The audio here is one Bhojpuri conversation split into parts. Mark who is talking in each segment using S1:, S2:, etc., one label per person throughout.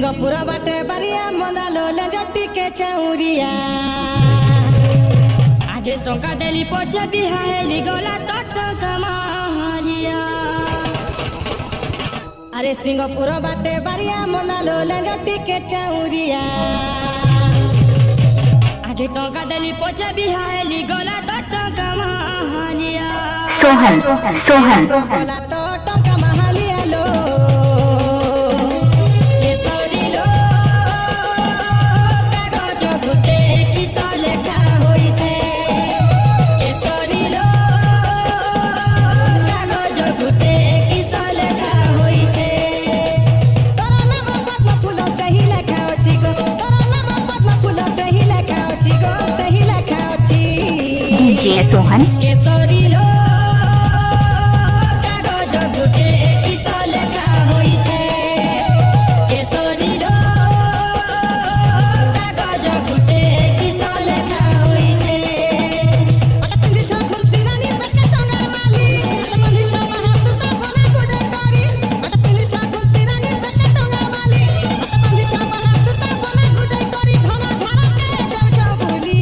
S1: सिंगापुर बाटे बरिया मंदा लोले जट्टी के चौरिया
S2: आज टंका देली पछे बिहाली गला तो टंका मारिया।
S1: अरे सिंगापुर बाटे बरिया मंदा लोले जट्टी के चौरिया
S2: आज टंका देली पछे बिहाली गला तो टंका मारिया।
S3: सोहन सोहन
S1: गला तो टंका महालिया लो
S3: DJ सोहन
S1: केसरी लो कागज गुटे किस लेखा होई छे केसरी लो कागज गुटे किस लेखा होई छे अटपंदी छ खुलसी रानी पक्का टंगर माली अटपंदी छ महास तो बना गुडे करी अटपंदी छ खुलसी रानी पक्का टंगर माली अटपंदी छ महास तो बना गुडे करी धन झाड़ के जाऊ जाऊ बोली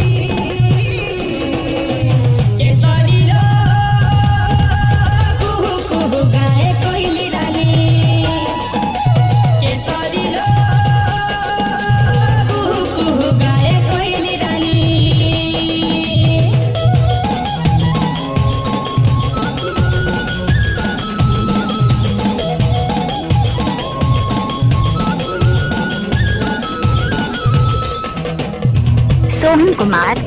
S3: सोहन कुमार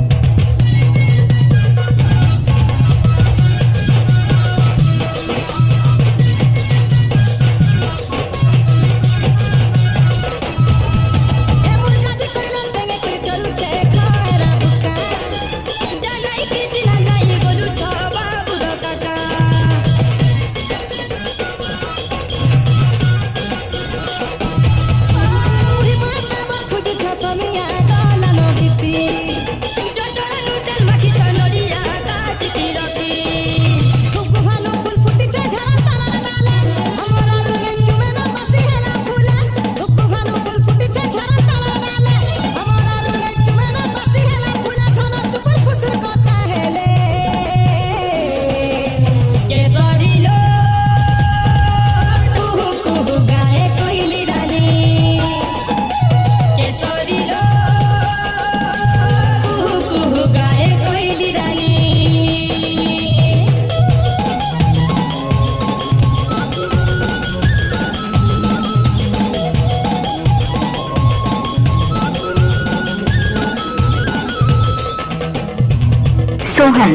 S3: सोहन